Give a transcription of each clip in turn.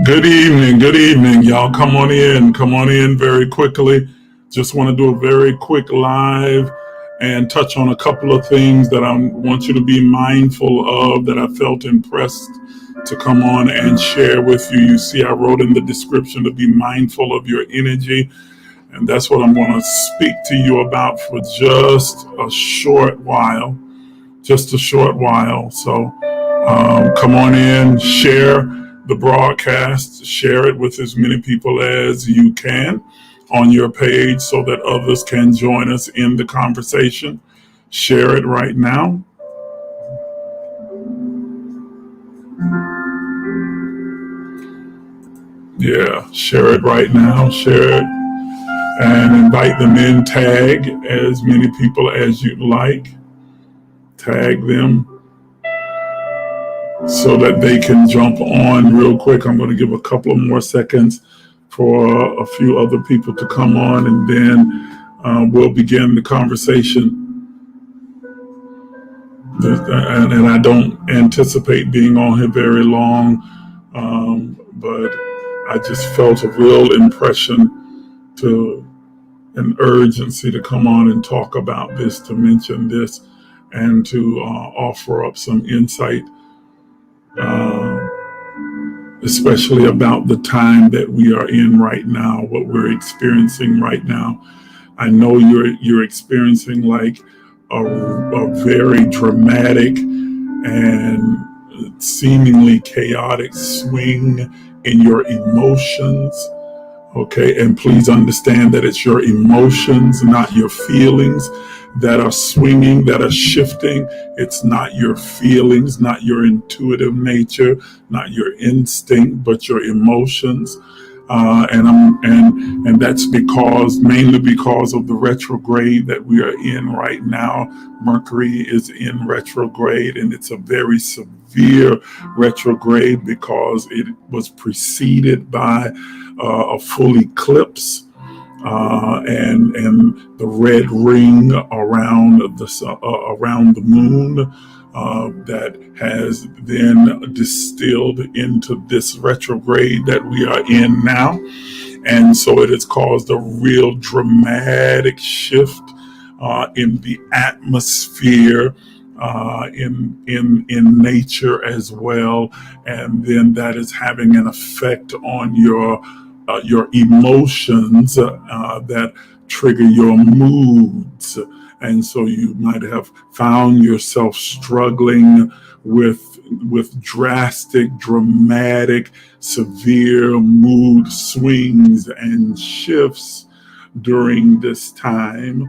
Good evening, y'all. Come on in very quickly. Just want to do a very quick live and touch on a couple of things that I want you to be mindful of that I felt impressed to come on and share with you. You see, I wrote in the description to be mindful of your energy, and that's what I'm going to speak to you about for just a short while. Just a short while. So come on in, share the broadcast, share it with as many people as you can on your page so that others can join us in the conversation. Share it right now. Yeah, share it right now. Share it and invite them in. Tag as many people as you'd like. Tag them so that they can jump on real quick. I'm going to give a couple of more seconds for a few other people to come on, and then we'll begin the conversation. And I don't anticipate being on here very long, but I just felt a real impression to an urgency to come on and talk about this, to mention this, and to offer up some insight, especially about the time that we are in right now, what we're experiencing right now. I know you're experiencing like a very dramatic and seemingly chaotic swing in your emotions. Okay, and please understand that it's your emotions, not your feelings, that are swinging, that are shifting. It's not your feelings, not your intuitive nature, not your instinct, but your emotions. And that's mainly because of the retrograde that we are in right now. Mercury is in retrograde, and it's a very severe retrograde because it was preceded by a full eclipse. And the red ring around the moon that has then distilled into this retrograde that we are in now. And so it has caused a real dramatic shift in the atmosphere, in nature as well, and then that is having an effect on your emotions that trigger your moods. And so you might have found yourself struggling with drastic, dramatic, severe mood swings and shifts during this time.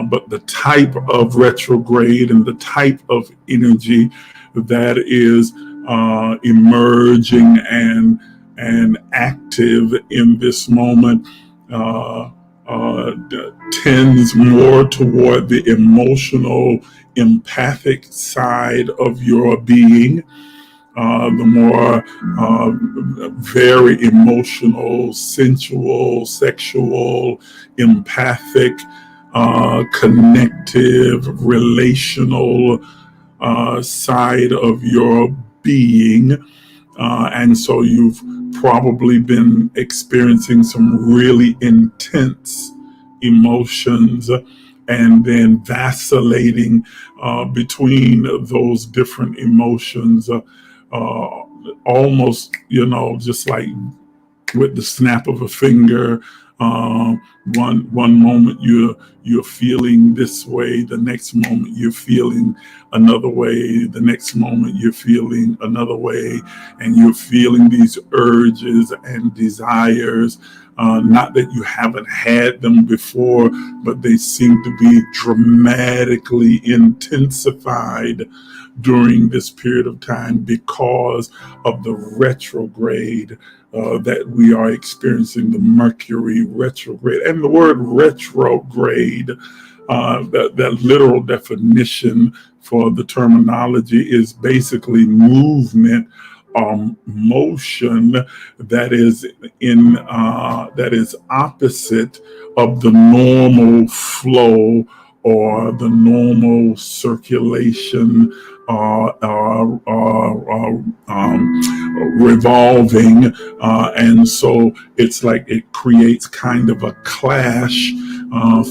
But the type of retrograde and the type of energy that is emerging and active in this moment tends more toward the emotional, empathic side of your being. The more very emotional, sensual, sexual, empathic, connective, relational side of your being. And so you've probably been experiencing some really intense emotions and then vacillating between those different emotions, almost, just like with the snap of a finger. One moment you're feeling this way, the next moment you're feeling another way, the next moment you're feeling another way, and you're feeling these urges and desires. Not that you haven't had them before, but they seem to be dramatically intensified during this period of time because of the retrograde that we are experiencing, the Mercury retrograde. And the word retrograde, that literal definition for the terminology is basically movement, motion that is opposite of the normal flow or the normal circulation revolving, and so it's like it creates kind of a clash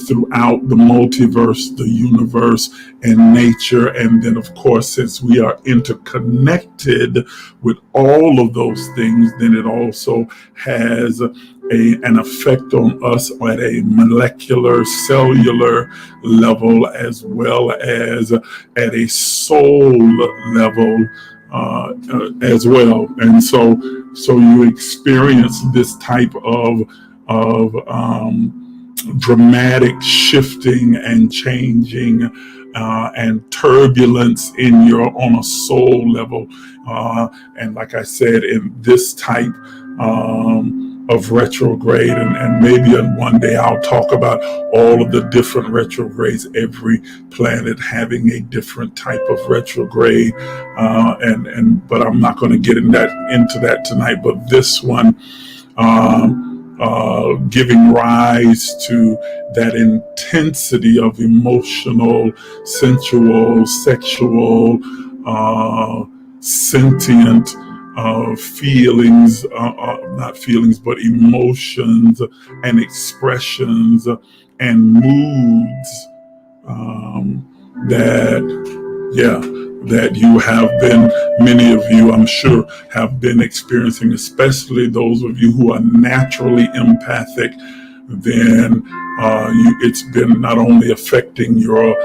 throughout the multiverse, the universe, and nature. And then, of course, since we are interconnected with all of those things, then it also has an effect on us at a molecular, cellular level, as well as at a soul level as well. And so you experience this type of dramatic shifting and changing and turbulence on a soul level. And like I said, in this type of retrograde, and maybe one day I'll talk about all of the different retrogrades, every planet having a different type of retrograde, but I'm not going to get into that tonight. But this one, giving rise to that intensity of emotional, sensual, sexual, sentient feelings, not feelings, but emotions and expressions and moods that you have been, many of you, I'm sure, have been experiencing, especially those of you who are naturally empathic. Then it's been not only affecting your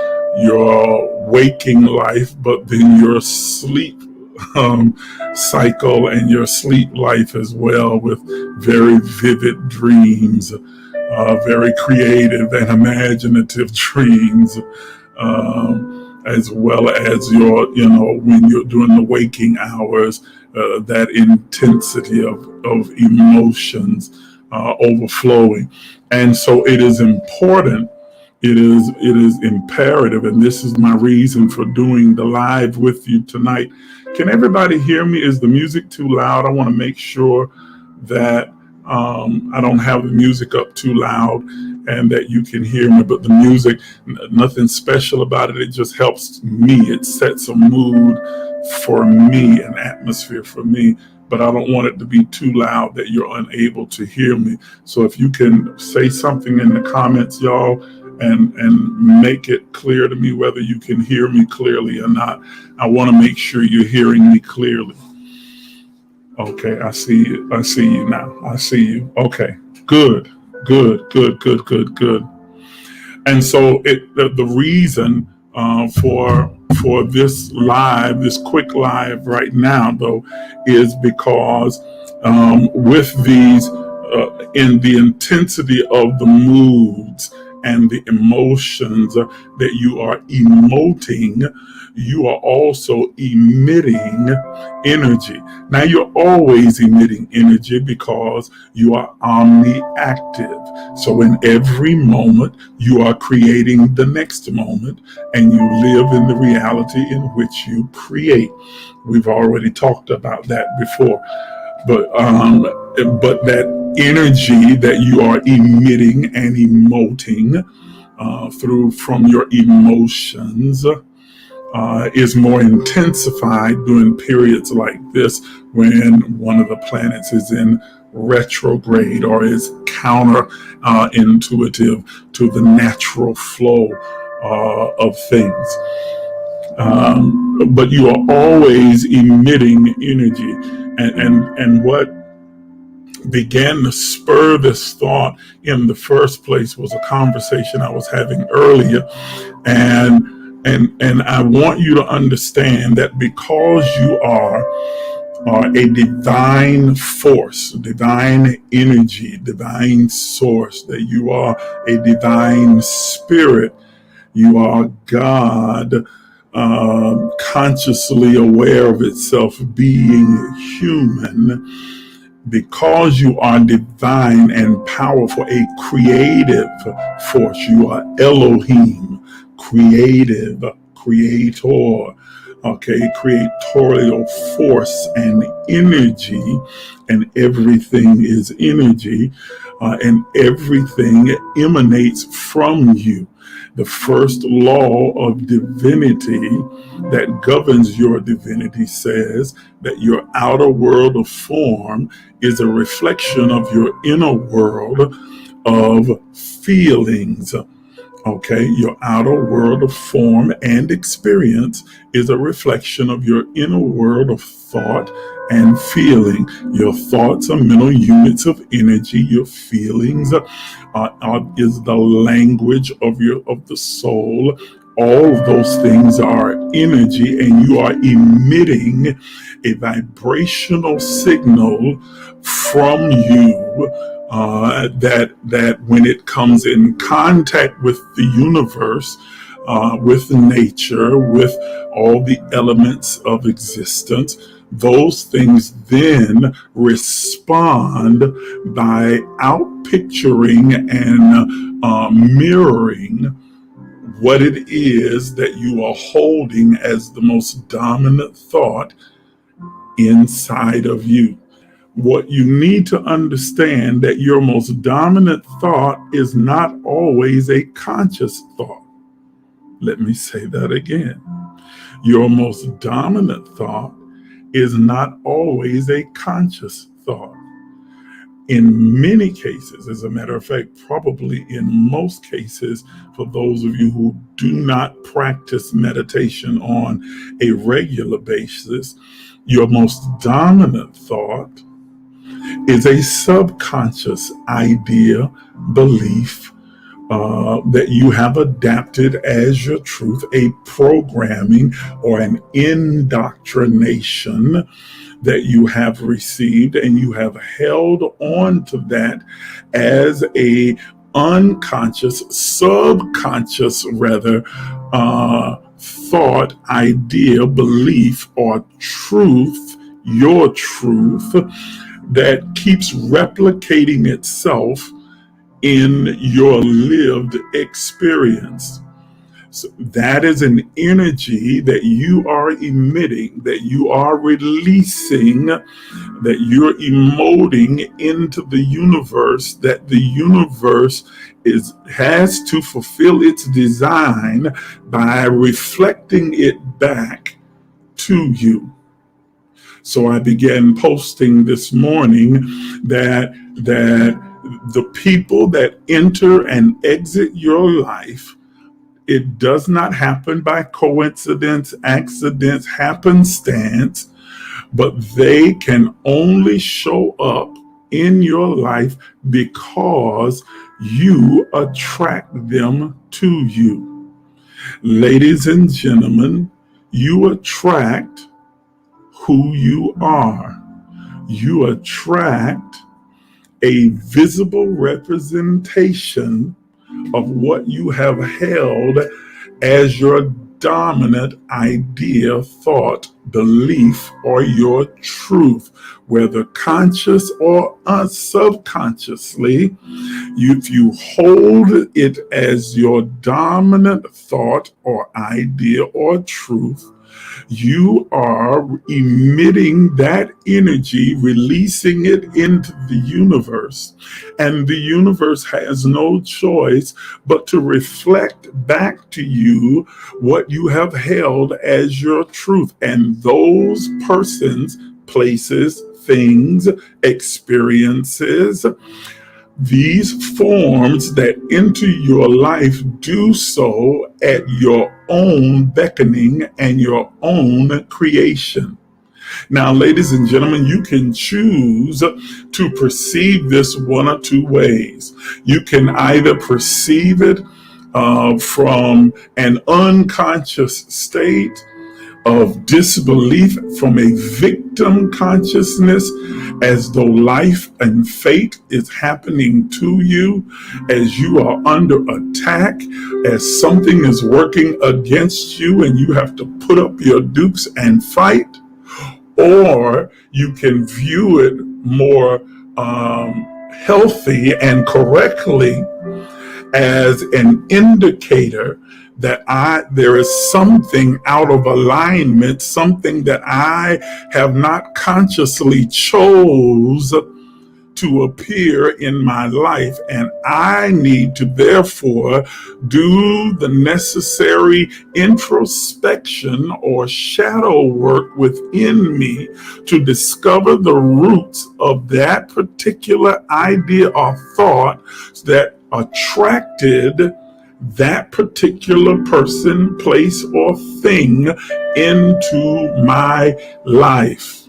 waking life, but then your sleep cycle and your sleep life as well, with very vivid dreams, very creative and imaginative dreams, as well as when you're doing the waking hours, that intensity of emotions overflowing. And so it is important. It is imperative, and this is my reason for doing the live with you tonight. Can everybody hear me? Is the music too loud? I want to make sure that I don't have the music up too loud and that you can hear me. But the music, nothing special about it. It just helps me. It sets a mood for me, an atmosphere for me. But I don't want it to be too loud that you're unable to hear me. So if you can say something in the comments, y'all, and make it clear to me whether you can hear me clearly or not. I want to make sure you're hearing me clearly. Okay, I see you. I see you now. I see you. Okay, good. And so the reason for this live, this quick live right now, though, is because with these, in the intensity of the moods and the emotions that you are emoting, you are also emitting energy. Now, you're always emitting energy because you are omniactive. So in every moment, you are creating the next moment, and you live in the reality in which you create. We've already talked about that before. But that energy that you are emitting and emoting from your emotions is more intensified during periods like this, when one of the planets is in retrograde or is counter intuitive to the natural flow of things. But you are always emitting energy. And what began to spur this thought in the first place was a conversation I was having earlier. And I want you to understand that because you are a divine force, divine energy, divine source, that you are a divine spirit, you are God, consciously aware of itself, being human. Because you are divine and powerful, a creative force, you are Elohim, creative, creator, okay, creatorial force and energy, and everything is energy, and everything emanates from you. The first law of divinity that governs your divinity says that your outer world of form is a reflection of your inner world of feelings. Okay, your outer world of form and experience is a reflection of your inner world of thought and feeling. Your thoughts are mental units of energy. Your feelings is the language of the soul. All of those things are energy, and you are emitting a vibrational signal from you that when it comes in contact with the universe, with nature, with all the elements of existence, those things then respond by outpicturing and mirroring what it is that you are holding as the most dominant thought inside of you. What you need to understand that your most dominant thought is not always a conscious thought. Let me say that again. Your most dominant thought is not always a conscious thought. In many cases, as a matter of fact, probably in most cases, for those of you who do not practice meditation on a regular basis, your most dominant thought is a subconscious idea, belief that you have adapted as your truth, a programming or an indoctrination that you have received, and you have held on to that as a unconscious, subconscious rather, thought, idea, belief, or truth, your truth, that keeps replicating itself in your lived experience. So that is an energy that you are emitting, that you are releasing, that you're emoting into the universe, that the universe has to fulfill its design by reflecting it back to you. So I began posting this morning that the people that enter and exit your life, it does not happen by coincidence, accidents, happenstance, but they can only show up in your life because you attract them to you. Ladies and gentlemen, you attract who you are. You attract a visible representation of what you have held as your dominant idea, thought, belief, or your truth, whether conscious or subconsciously. If you hold it as your dominant thought or idea or truth, you are emitting that energy, releasing it into the universe. And the universe has no choice but to reflect back to you what you have held as your truth. And those persons, places, things, experiences, these forms that enter your life do so at your own beckoning and your own creation. Now, ladies and gentlemen, you can choose to perceive this one or two ways. You can either perceive it from an unconscious state of disbelief, from a victim consciousness, as though life and fate is happening to you, as you are under attack, as something is working against you and you have to put up your dukes and fight. Or you can view it more healthy and correctly as an indicator that there is something out of alignment, something that I have not consciously chose to appear in my life, and I need to therefore do the necessary introspection or shadow work within me to discover the roots of that particular idea or thought that attracted that particular person, place, or thing into my life.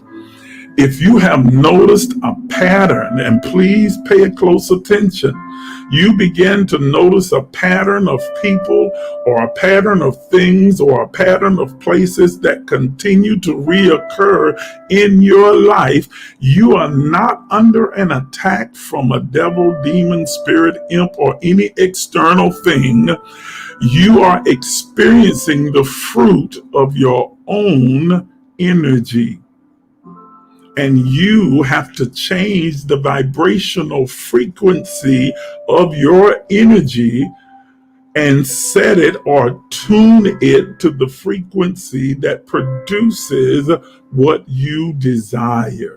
If you have noticed a pattern, and please pay close attention, you begin to notice a pattern of people or a pattern of things or a pattern of places that continue to reoccur in your life, you are not under an attack from a devil, demon, spirit, imp, or any external thing. You are experiencing the fruit of your own energy. And you have to change the vibrational frequency of your energy and set it or tune it to the frequency that produces what you desire.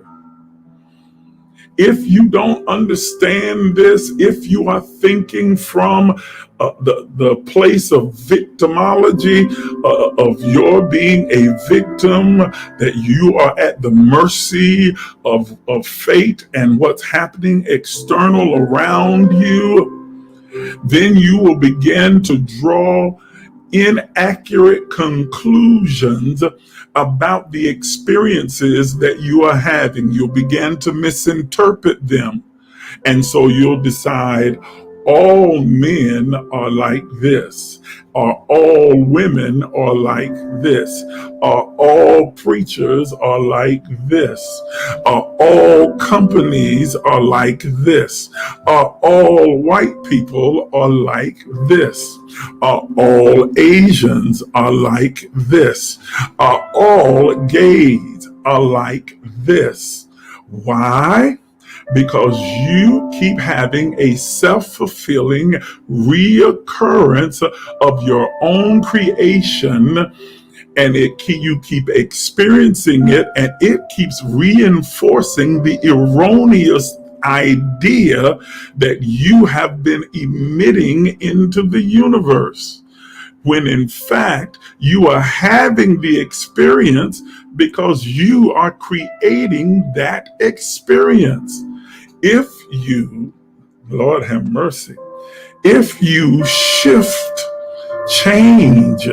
If you don't understand this, if you are thinking from the place of victimology, of your being a victim, that you are at the mercy of fate and what's happening external around you, then you will begin to draw inaccurate conclusions about the experiences that you are having. You'll begin to misinterpret them. And so you'll decide all men are like this, or all women are like this, or all preachers are like this, or all companies are like this, or all white people are like this, or all Asians are like this, or all gays are like this. Why? Because you keep having a self-fulfilling reoccurrence of your own creation, and you keep experiencing it, and it keeps reinforcing the erroneous idea that you have been emitting into the universe, when in fact you are having the experience because you are creating that experience. If you, Lord have mercy, if you shift, change,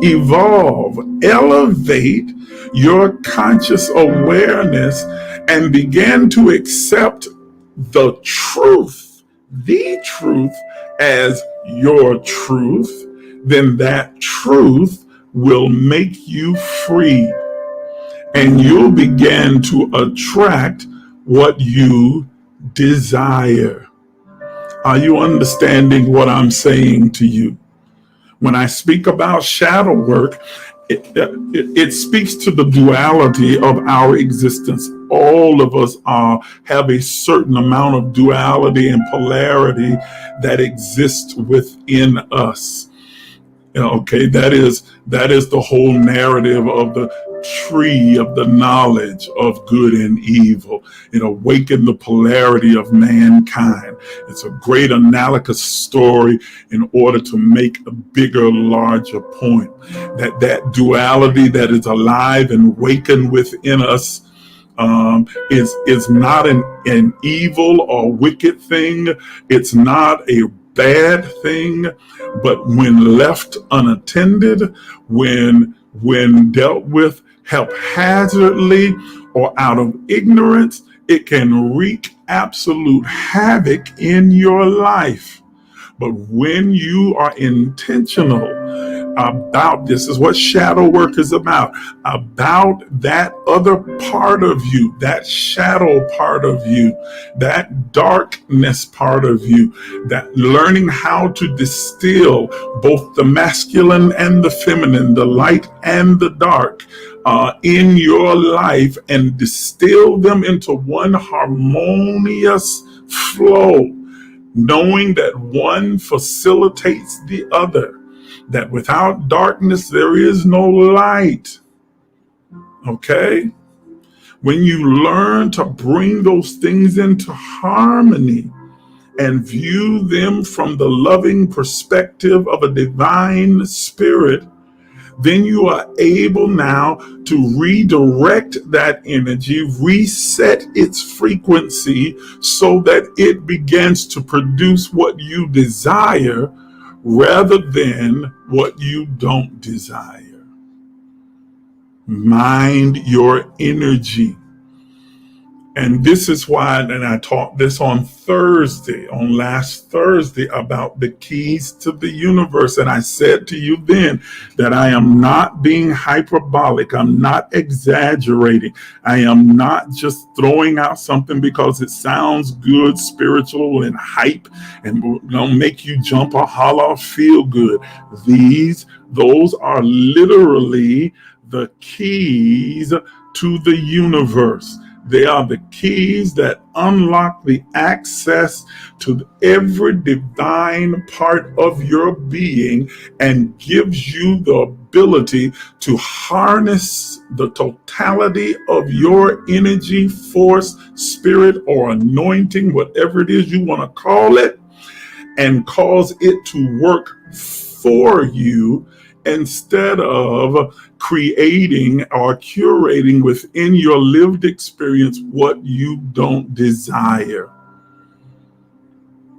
evolve, elevate your conscious awareness and begin to accept the truth as your truth, then that truth will make you free, and you'll begin to attract what you desire. Are you understanding what I'm saying to you? When I speak about shadow work, it speaks to the duality of our existence. All of us have a certain amount of duality and polarity that exists within us. Okay, that is the whole narrative of the tree of the knowledge of good and evil. It awakened the polarity of mankind. It's a great analogous story in order to make a bigger, larger point. That duality that is alive and wakened within us is not an evil or wicked thing. It's not a bad thing, but when left unattended, when dealt with haphazardly or out of ignorance, it can wreak absolute havoc in your life. But when you are intentional about, this is what shadow work is about that other part of you, that shadow part of you, that darkness part of you, that learning how to distill both the masculine and the feminine, the light and the dark in your life, and distill them into one harmonious flow, knowing that one facilitates the other, that without darkness there is no light. Okay? when you learn to bring those things into harmony and view them from the loving perspective of a divine spirit, then you are able now to redirect that energy, reset its frequency so that it begins to produce what you desire rather than what you don't desire. Mind your energy. And this is why, and I taught this on last Thursday, about the keys to the universe. And I said to you then that I am not being hyperbolic. I'm not exaggerating. I am not just throwing out something because it sounds good, spiritual, and hype, and gonna make you jump or holler or feel good. Those are literally the keys to the universe. They are the keys that unlock the access to every divine part of your being and gives you the ability to harness the totality of your energy, force, spirit, or anointing, whatever it is you want to call it, and cause it to work for you instead of creating or curating within your lived experience what you don't desire.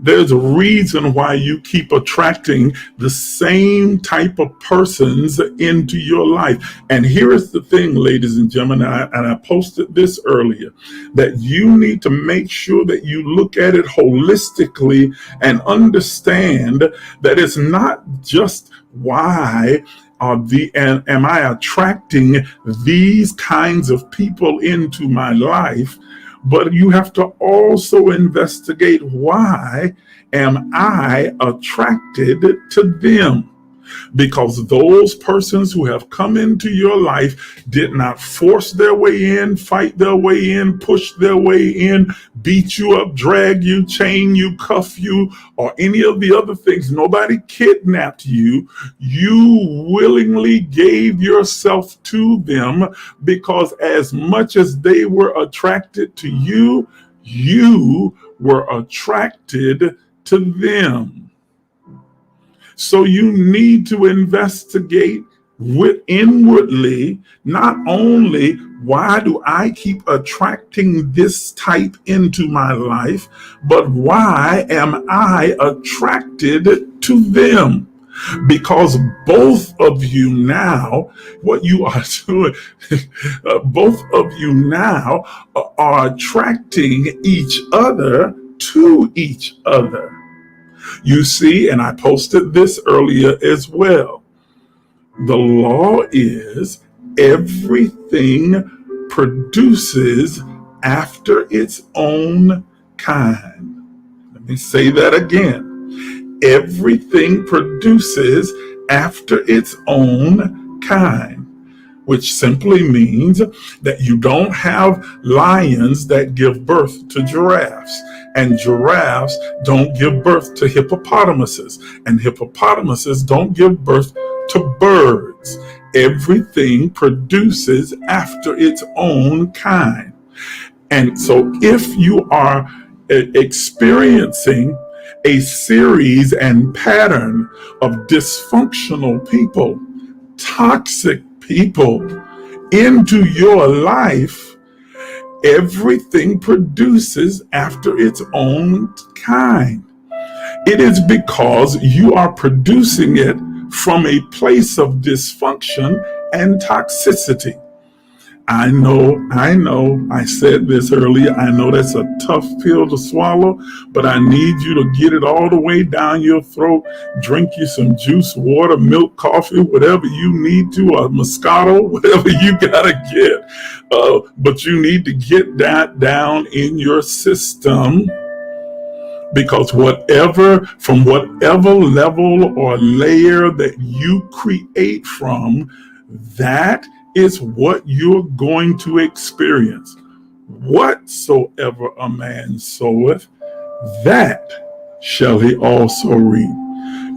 There's a reason why you keep attracting the same type of persons into your life. And here is the thing, ladies and gentlemen, and I posted this earlier, that you need to make sure that you look at it holistically and understand that it's not just why am I attracting these kinds of people into my life, but you have to also investigate, why am I attracted to them? Because those persons who have come into your life did not force their way in, fight their way in, push their way in, beat you up, drag you, chain you, cuff you, or any of the other things. Nobody kidnapped you. You willingly gave yourself to them, because as much as they were attracted to you, you were attracted to them. So you need to investigate inwardly, not only why do I keep attracting this type into my life, but why am I attracted to them? Because both of you now, what you are doing, both of you now are attracting each other to each other. You see, and I posted this earlier as well. The law is everything produces after its own kind. Let me say that again. Everything produces after its own kind, which simply means that you don't have lions that give birth to giraffes, and giraffes don't give birth to hippopotamuses, and hippopotamuses don't give birth to birds. Everything produces after its own kind. And so if you are experiencing a series and pattern of dysfunctional people, toxic people into your life, everything produces after its own kind. It is because you are producing it from a place of dysfunction and toxicity. I know, I said this earlier, I know that's a tough pill to swallow, but I need you to get it all the way down your throat. Drink you some juice, water, milk, coffee, whatever you need to, or Moscato, whatever you gotta get. But you need to get that down in your system, because from whatever level or layer that you create from, that is what you're going to experience. Whatsoever a man soweth, that shall he also reap.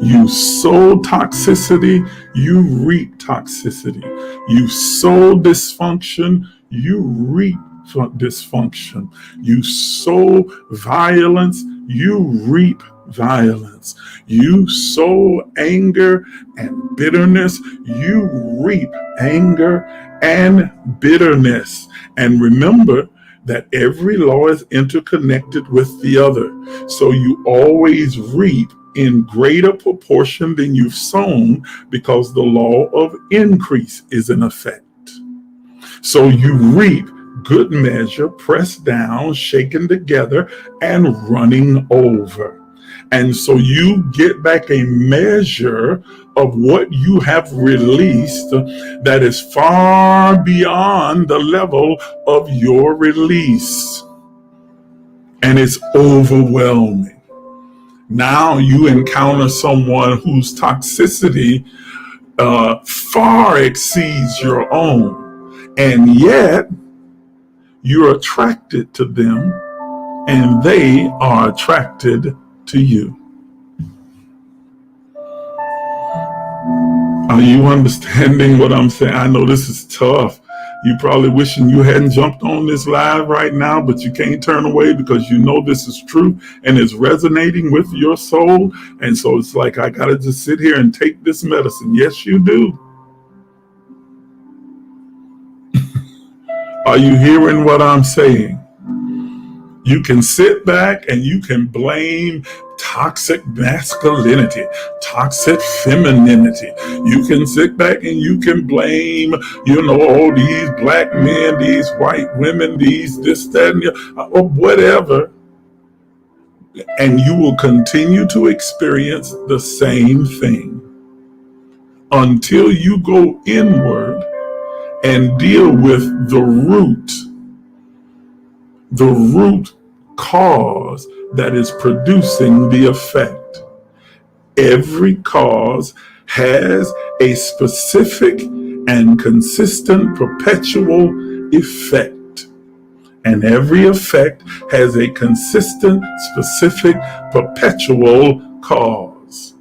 You sow toxicity, you reap toxicity. You sow dysfunction, you reap dysfunction. You sow violence, you reap violence. You sow anger and bitterness, you reap anger and bitterness. And remember that every law is interconnected with the other. So you always reap in greater proportion than you've sown because the law of increase is in effect. So you reap good measure, pressed down, shaken together, and running over. And so you get back a measure of what you have released that is far beyond the level of your release. And it's overwhelming. Now you encounter someone whose toxicity far exceeds your own. And yet you're attracted to them and they are attracted to you. Are you understanding what I'm saying? I know this is tough. You probably wishing you hadn't jumped on this live right now, but you can't turn away because you know this is true and it's resonating with your soul. And so it's like, I got to just sit here and take this medicine. Yes, you do. Are you hearing what I'm saying? You can sit back and you can blame toxic masculinity, toxic femininity. You can sit back and you can blame, all these black men, these white women, this, that, and or whatever. And you will continue to experience the same thing until you go inward and deal with the root cause that is producing the effect. Every cause has a specific and consistent perpetual effect. And every effect has a consistent, specific, perpetual cause.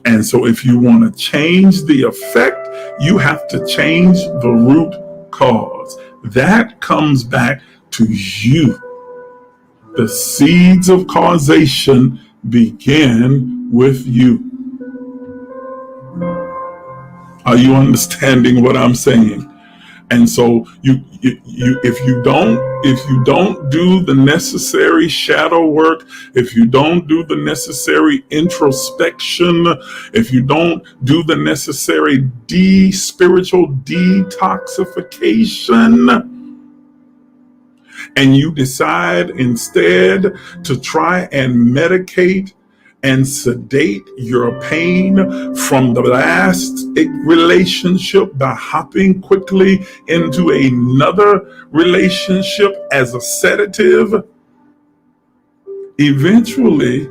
And so if you want to change the effect, you have to change the root cause. That comes back to you. The seeds of causation begin with you. Are you understanding what I'm saying? And so if you don't do the necessary shadow work, if you don't do the necessary introspection, if you don't do the necessary spiritual detoxification, and you decide instead to try and medicate and sedate your pain from the last relationship by hopping quickly into another relationship as a sedative, eventually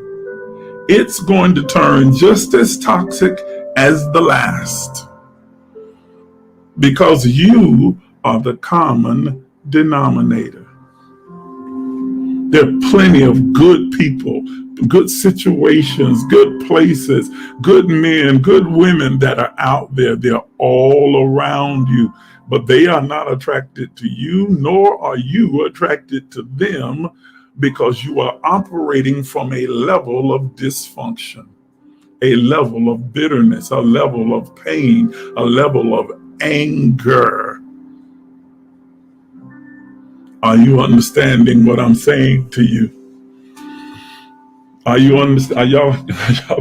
it's going to turn just as toxic as the last, because you are the common denominator. There are plenty of good people, good situations, good places, good men, good women that are out there. They're all around you, but they are not attracted to you, nor are you attracted to them, because you are operating from a level of dysfunction, a level of bitterness, a level of pain, a level of anger. Are you understanding what I'm saying to you? Are y'all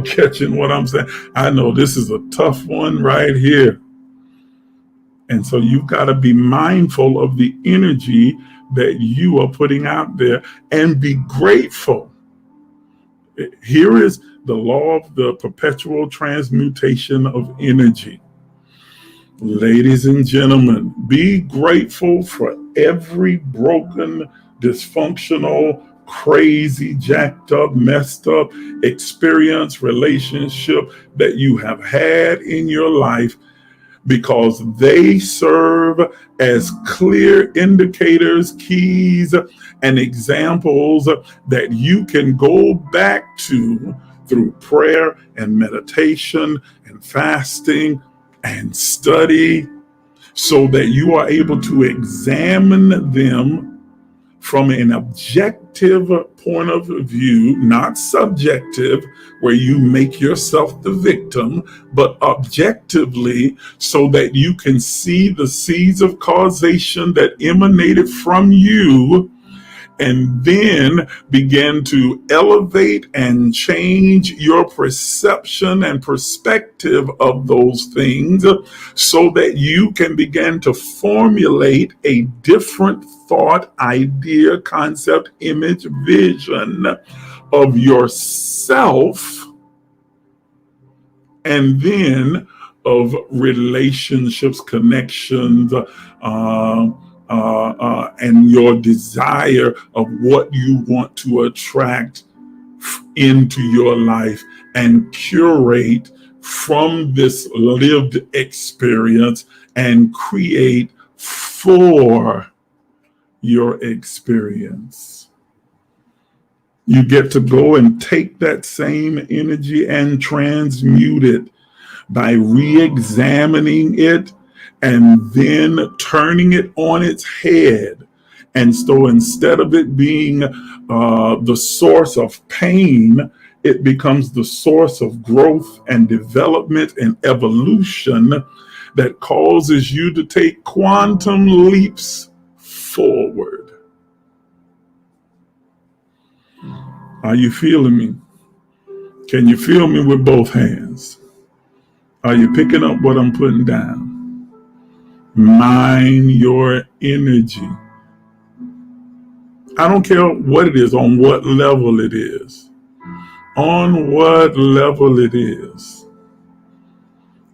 catching what I'm saying? I know this is a tough one right here. And so you've got to be mindful of the energy that you are putting out there and be grateful. Here is the law of the perpetual transmutation of energy. Ladies and gentlemen, be grateful for every broken, dysfunctional, crazy, jacked up, messed up experience, relationship that you have had in your life, because they serve as clear indicators, keys, and examples that you can go back to through prayer and meditation and fasting and study, so that you are able to examine them from an objective point of view, not subjective, where you make yourself the victim, but objectively, so that you can see the seeds of causation that emanated from you, and then begin to elevate and change your perception and perspective of those things, so that you can begin to formulate a different thought, idea, concept, image, vision of yourself, and then of relationships, connections, and your desire of what you want to attract into your life, and curate from this lived experience and create for your experience. You get to go and take that same energy and transmute it by re-examining it and then turning it on its head. And so instead of it being the source of pain, it becomes the source of growth and development and evolution that causes you to take quantum leaps forward. Are you feeling me? Can you feel me with both hands? Are you picking up what I'm putting down? Mind your energy. I don't care what it is, on what level it is. On what level it is.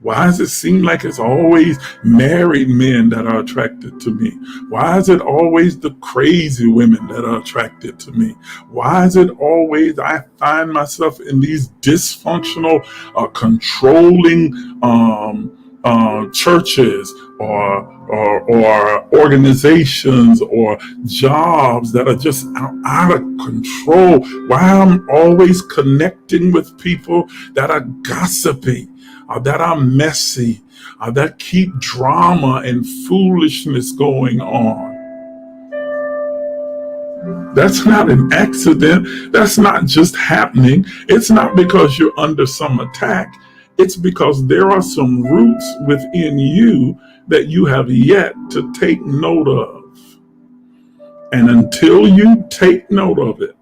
Why does it seem like it's always married men that are attracted to me? Why is it always the crazy women that are attracted to me? Why is it always I find myself in these dysfunctional, controlling churches or organizations or jobs that are just out of control? Why I'm always connecting with people that are gossipy, that are messy, that keep drama and foolishness going on. That's not an accident. That's not just happening. It's not because you're under some attack. It's because there are some roots within you that you have yet to take note of. And until you take note of it,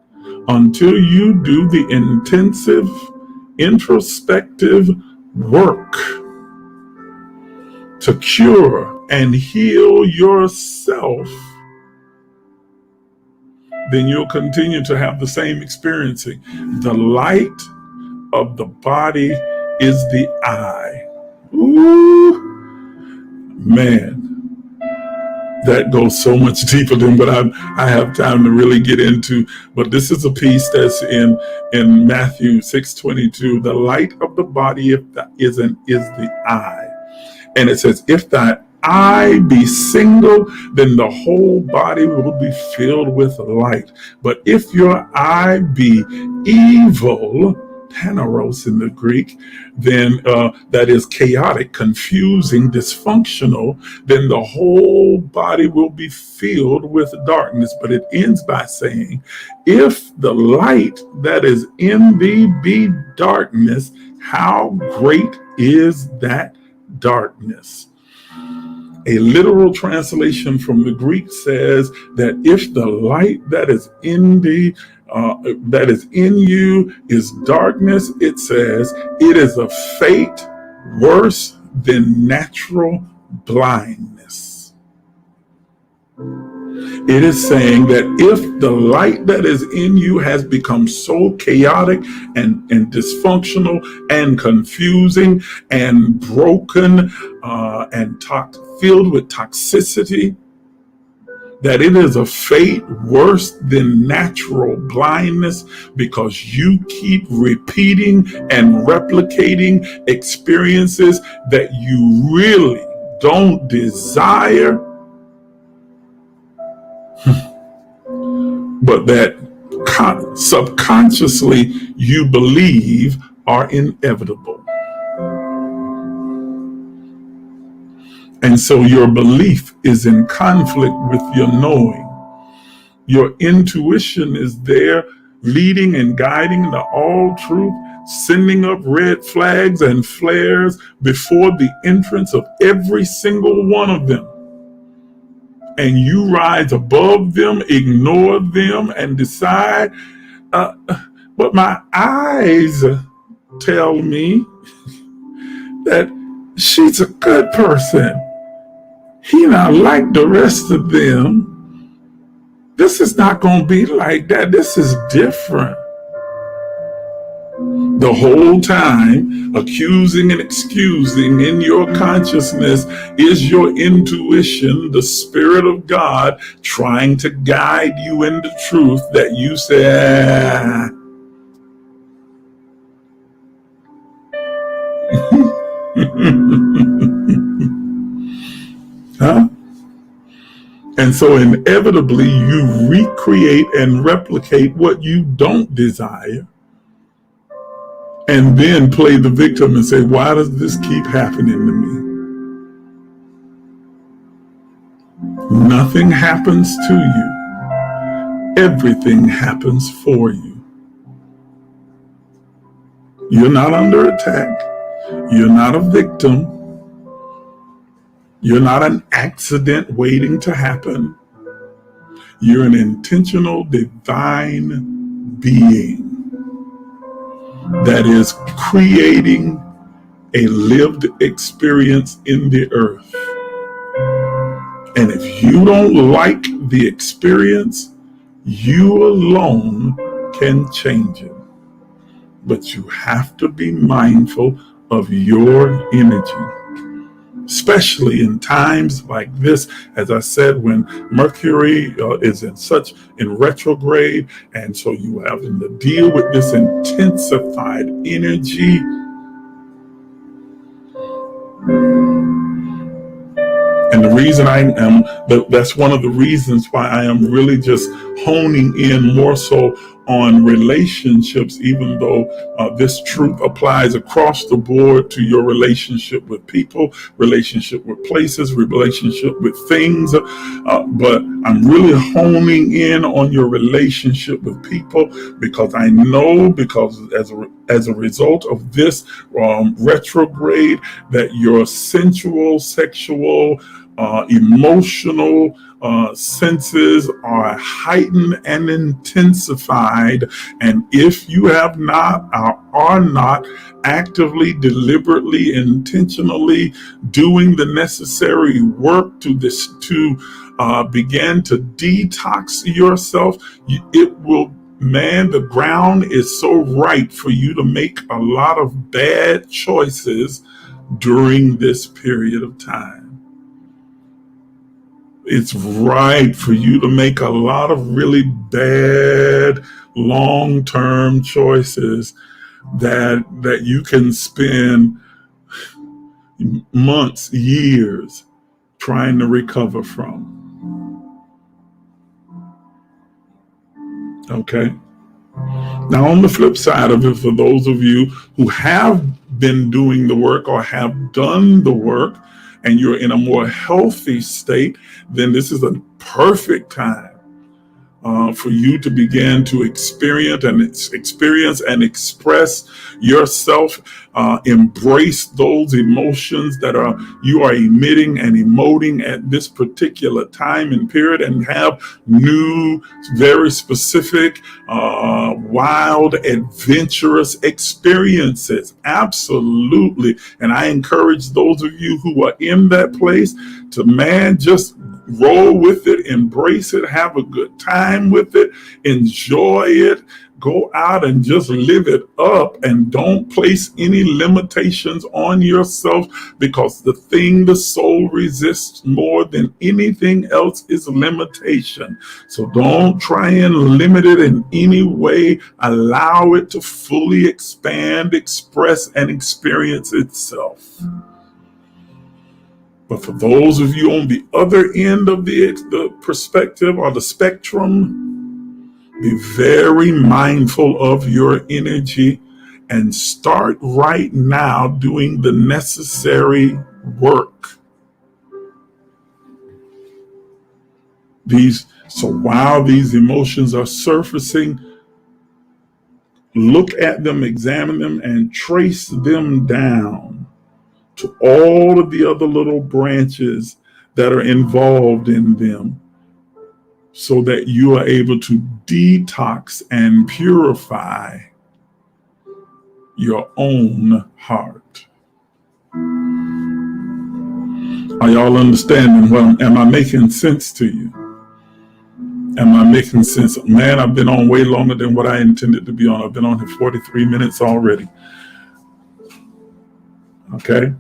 until you do the intensive, introspective work to cure and heal yourself, then you'll continue to have the same experiencing. The light of the body is the eye. Ooh, man, that goes so much deeper than what I have time to really get into. But this is a piece that's in Matthew 6:22. The light of the body is the eye. And it says, if thy eye be single, then the whole body will be filled with light. But if your eye be evil, paneros in the Greek, then that is chaotic, confusing, dysfunctional, then the whole body will be filled with darkness. But it ends by saying, if the light that is in thee be darkness, how great is that darkness? A literal translation from the Greek says that if the light that is in thee, that is in you is darkness, it says it is a fate worse than natural blindness. It is saying that if the light that is in you has become so chaotic and dysfunctional and confusing and broken and filled with toxicity, that it is a fate worse than natural blindness, because you keep repeating and replicating experiences that you really don't desire, but that subconsciously you believe are inevitable. And so your belief is in conflict with your knowing. Your intuition is there leading and guiding the all truth, sending up red flags and flares before the entrance of every single one of them. And you rise above them, ignore them, and decide, but my eyes tell me that she's a good person. He not like the rest of them. This is not going to be like that. This is different. The whole time, accusing and excusing in your consciousness is your intuition, the Spirit of God, trying to guide you into truth that you say, huh? And so inevitably you recreate and replicate what you don't desire, and then play the victim and say, why does this keep happening to me? Nothing happens to you. Everything happens for you. You're not under attack. You're not a victim. You're not an accident waiting to happen. You're an intentional divine being that is creating a lived experience in the earth. And if you don't like the experience, you alone can change it. But you have to be mindful of your energy. Especially in times like this, as I said, when Mercury is in retrograde, and so you having to deal with this intensified energy. And the reason that's one of the reasons why I am really just honing in more so on relationships, even though this truth applies across the board to your relationship with people, relationship with places, relationship with things. But I'm really honing in on your relationship with people, because I know, because as a result of this retrograde, that your sensual, sexual, emotional senses are heightened and intensified. And if you have not, are not actively, deliberately, intentionally doing the necessary work to begin to detox yourself, it will, man, the ground is so right for you to make a lot of bad choices during this period of time. It's right for you to make a lot of really bad long-term choices that you can spend months, years trying to recover from. Okay? Now, on the flip side of it, for those of you who have been doing the work or have done the work, and you're in a more healthy state, then this is a perfect time for you to begin to experience and express yourself, embrace those emotions that you are emitting and emoting at this particular time and period, and have new, very specific, wild, adventurous experiences. Absolutely. And I encourage those of you who are in that place to, just roll with it, embrace it, have a good time with it, enjoy it, go out and just live it up, and don't place any limitations on yourself, because the thing the soul resists more than anything else is limitation. So don't try and limit it in any way. Allow it to fully expand, express, and experience itself. But for those of you on the other end of the perspective or the spectrum, be very mindful of your energy and start right now doing the necessary work So while these emotions are surfacing, look at them, examine them, and trace them down to all of the other little branches that are involved in them, so that you are able to detox and purify your own heart. Are y'all understanding? Well, am I making sense to you? Am I making sense? Man, I've been on way longer than what I intended to be on. I've been on here 43 minutes already. Okay?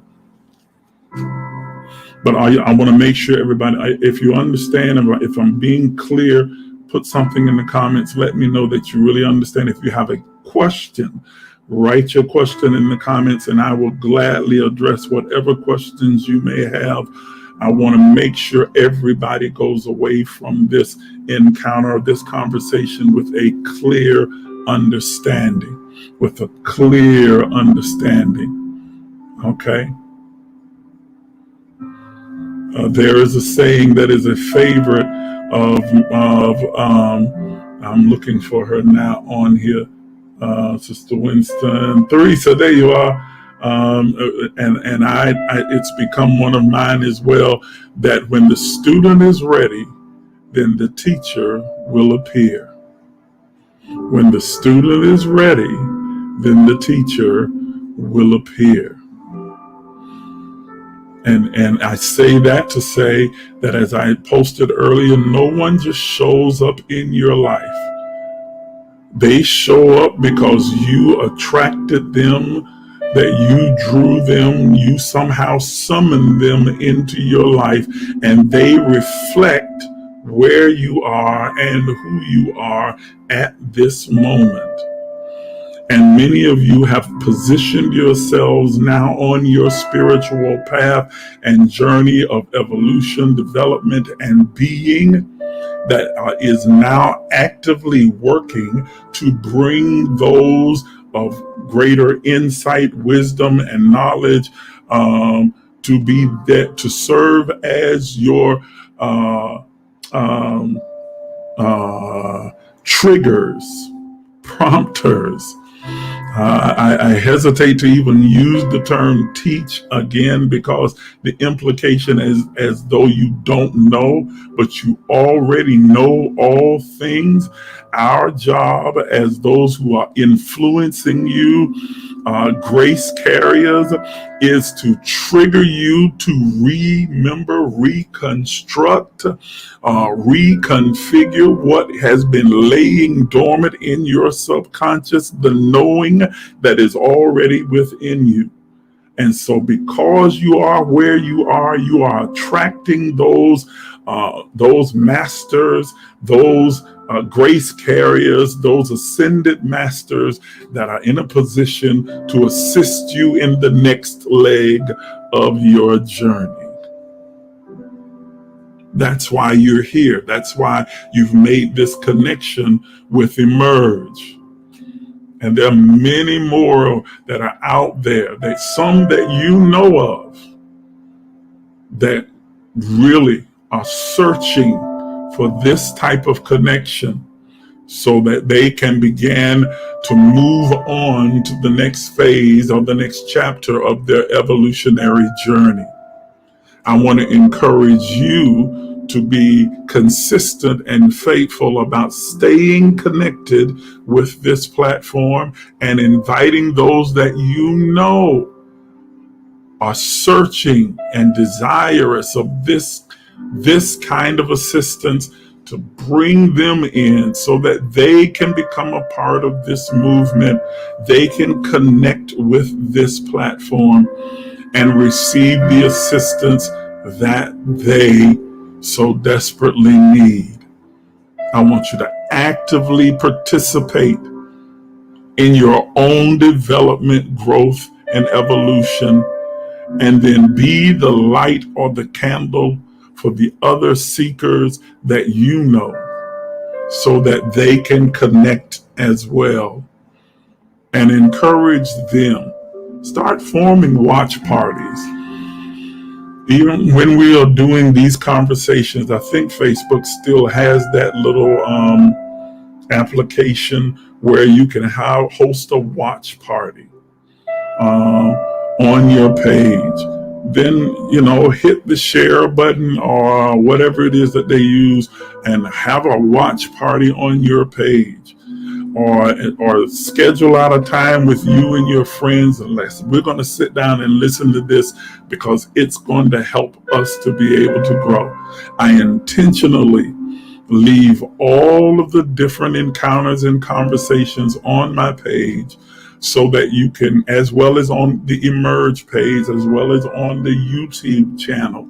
But I want to make sure everybody, if you understand, if I'm being clear, put something in the comments. Let me know that you really understand. If you have a question, write your question in the comments, and I will gladly address whatever questions you may have. I want to make sure everybody goes away from this encounter, this conversation, with a clear understanding. Okay? There is a saying that is a favorite of I'm looking for her now on here, Sister Winston, Theresa, there you are. And I it's become one of mine as well, that when the student is ready, then the teacher will appear. When the student is ready, then the teacher will appear. And I say that to say that, as I posted earlier, no one just shows up in your life. They show up because you attracted them, that you drew them, you somehow summoned them into your life, and they reflect where you are and who you are at this moment. And many of you have positioned yourselves now on your spiritual path and journey of evolution, development, and being, that is now actively working to bring those of greater insight, wisdom, and knowledge to be there to serve as your triggers, prompters. I hesitate to even use the term teach again, because the implication is as though you don't know, but you already know all things. Our job as those who are influencing you, grace carriers, is to trigger you to remember, reconstruct, reconfigure what has been laying dormant in your subconscious, the knowing that is already within you. And so because you are where you are attracting those masters, those grace carriers, those ascended masters that are in a position to assist you in the next leg of your journey. That's why you're here. That's why you've made this connection with Emerge. And there are many more that are out there, that some that you know of, that really are searching for this type of connection, so that they can begin to move on to the next phase or the next chapter of their evolutionary journey. I want to encourage you to be consistent and faithful about staying connected with this platform and inviting those that you know are searching and desirous of this kind of assistance, to bring them in so that they can become a part of this movement. They can connect with this platform and receive the assistance that they so desperately need. I want you to actively participate in your own development, growth, and evolution, and then be the light or the candle for the other seekers that you know, so that they can connect as well, and encourage them. Start forming watch parties. Even when we are doing these conversations, I think Facebook still has that little application where you can host a watch party on your page. Then, hit the share button or whatever it is that they use and have a watch party on your page. Or schedule out a time with you and your friends, and we're going to sit down and listen to this, because it's going to help us to be able to grow. I intentionally leave all of the different encounters and conversations on my page, so that you can, as well as on the Emerge page, as well as on the YouTube channel,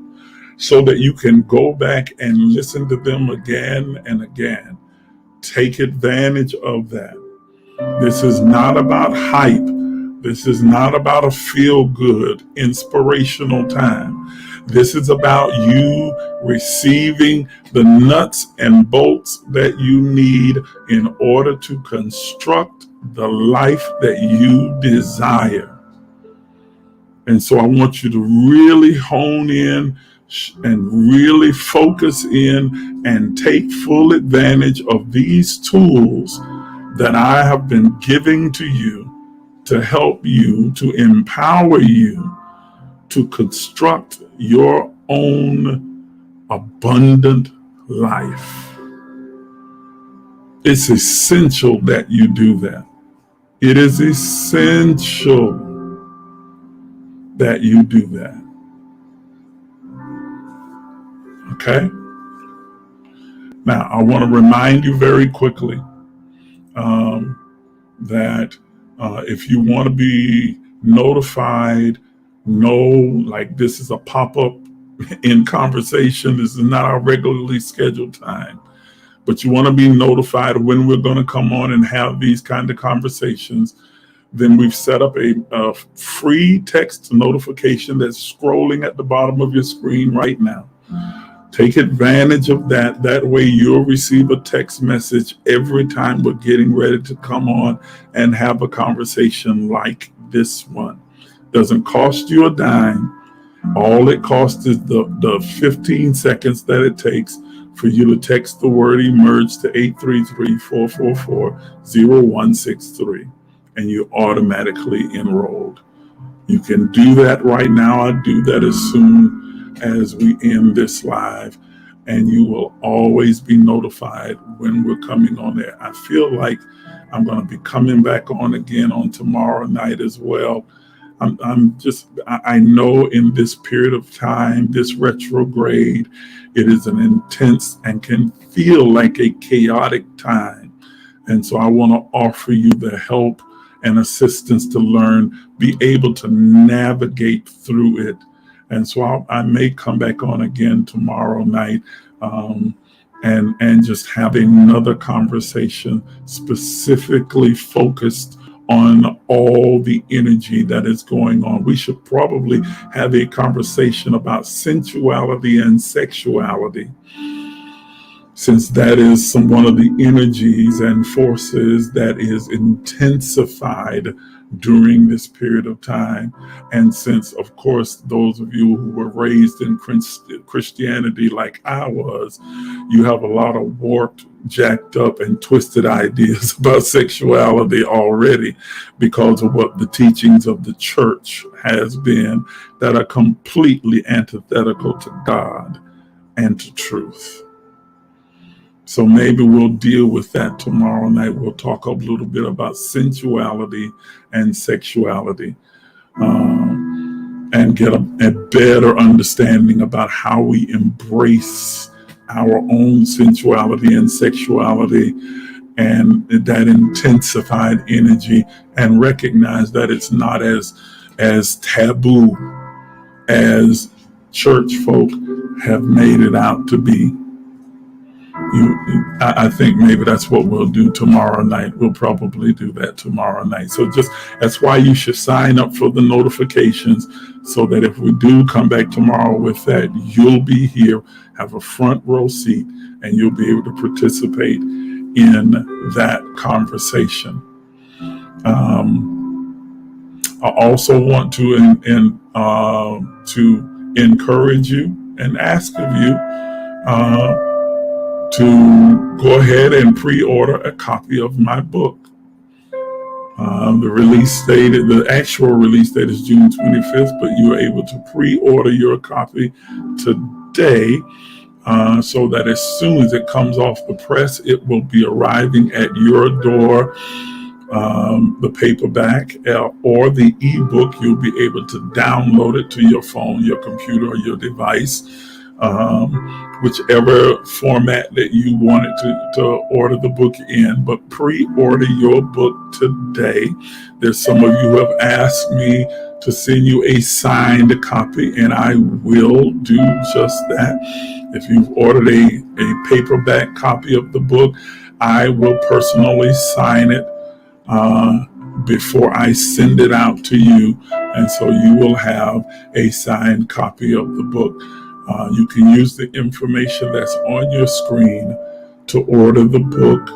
so that you can go back and listen to them again and again. Take advantage of that. This is not about hype. This is not about a feel-good, inspirational time. This is about you receiving the nuts and bolts that you need in order to construct the life that you desire. And so I want you to really hone in and really focus in and take full advantage of these tools that I have been giving to you to help you, to empower you to construct your own abundant life. It's essential that you do that. It is essential that you do that. Okay? Now, I want to remind you very quickly that if you want to be notified, like this is a pop-up in conversation. This is not our regularly scheduled time. But you want to be notified when we're going to come on and have these kind of conversations. Then we've set up a free text notification that's scrolling at the bottom of your screen right now. Take advantage of that. That way you'll receive a text message every time we're getting ready to come on and have a conversation like this one. Doesn't cost you a dime. All it costs is the 15 seconds that it takes for you to text the word emerge to 833-444-0163, and you're automatically enrolled. You can do that right now. I'll do that as soon as we end this live, and you will always be notified when we're coming on there. I feel like I'm going to be coming back on again on tomorrow night as well. I know in this period of time, this retrograde, it is an intense and can feel like a chaotic time. And so I want to offer you the help and assistance to be able to navigate through it. And so I may come back on again tomorrow night and just have another conversation specifically focused on all the energy that is going on. We should probably have a conversation about sensuality and sexuality, since that is one of the energies and forces that is intensified during this period of time. And since, of course, those of you who were raised in Christianity like I was, you have a lot of warped, jacked up, and twisted ideas about sexuality already because of what the teachings of the church has been, that are completely antithetical to God and to truth. So maybe we'll deal with that tomorrow night. We'll talk a little bit about sensuality and sexuality, and get a better understanding about how we embrace our own sensuality and sexuality and that intensified energy, and recognize that it's not as taboo as church folk have made it out to be. I think maybe that's what we'll do tomorrow night. We'll probably do that tomorrow night. So that's why you should sign up for the notifications, so that if we do come back tomorrow with that, you'll be here, have a front row seat, and you'll be able to participate in that conversation. I also want to encourage you and ask of you to go ahead and pre-order a copy of my book. The actual release date is June 25th, but you are able to pre-order your copy today, so that as soon as it comes off the press, it will be arriving at your door. The paperback or the ebook, you'll be able to download it to your phone, your computer, or your device, whichever format that you wanted to order the book in. But pre-order your book today. There's some of you who have asked me to send you a signed copy, and I will do just that. If you've ordered a paperback copy of the book, I will personally sign it before I send it out to you, and so you will have a signed copy of the book. You can use the information that's on your screen to order the book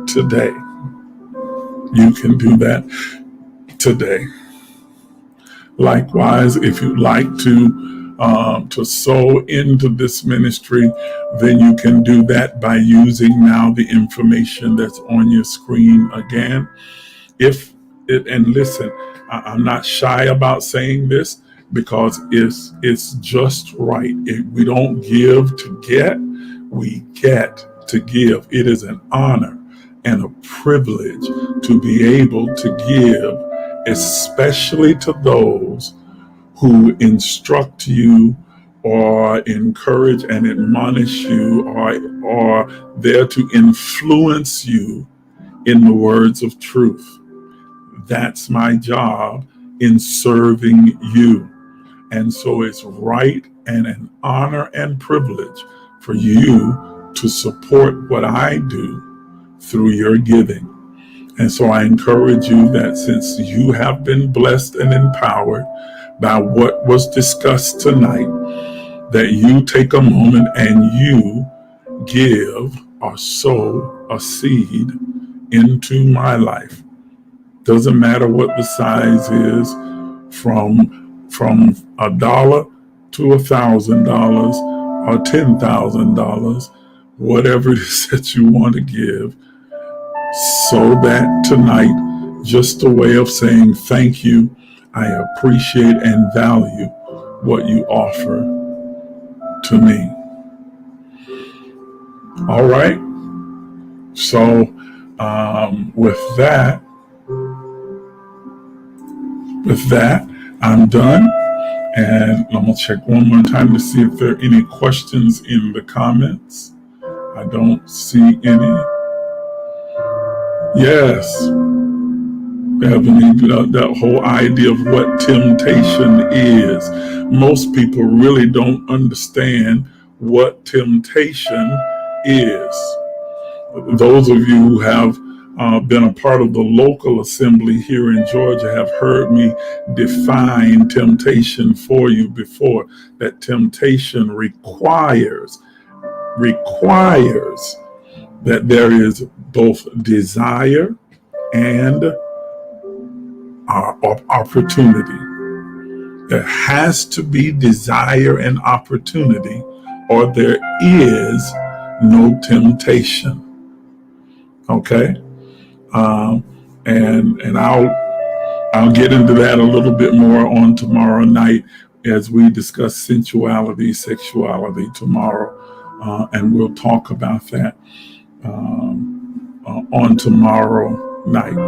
today. You can do that today. Likewise, if you'd like to sow into this ministry, then you can do that by using now the information that's on your screen again. And listen, I'm not shy about saying this, because it's just right. We don't give to get, we get to give. It is an honor and a privilege to be able to give, especially to those who instruct you or encourage and admonish you, or are there to influence you in the words of truth. That's my job in serving you. And so it's right and an honor and privilege for you to support what I do through your giving. And so I encourage you that since you have been blessed and empowered by what was discussed tonight, that you take a moment and you give or sow a seed into my life. Doesn't matter what the size is, from $1 to $1,000 or $10,000, whatever it is that you want to give, so that tonight, just a way of saying thank you. I appreciate and value what you offer to me. All right. So with that, I'm done. And I'm going to check one more time to see if there are any questions in the comments. I don't see any. Yes. Ebony, that whole idea of what temptation is. Most people really don't understand what temptation is. Those of you who have been a part of the local assembly here in Georgia have heard me define temptation for you before. That temptation requires that there is both desire and opportunity. There has to be desire and opportunity, or there is no temptation. Okay? And I'll get into that a little bit more on tomorrow night as we discuss sensuality, sexuality tomorrow, and we'll talk about that on tomorrow night.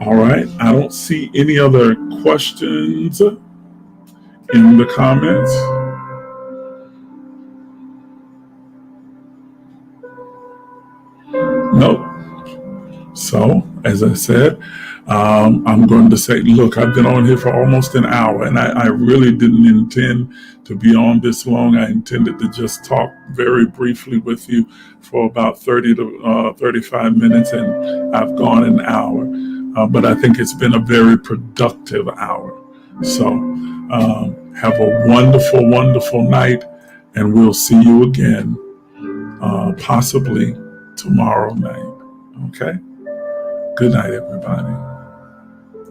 All right. I don't see any other questions in the comments. Nope. So, as I said, I'm going to say, look, I've been on here for almost an hour, and I really didn't intend to be on this long. I intended to just talk very briefly with you for about 30 to 35 minutes, and I've gone an hour. But I think it's been a very productive hour. So have a wonderful, wonderful night, and we'll see you again, possibly tomorrow night. Okay? Good night, everybody.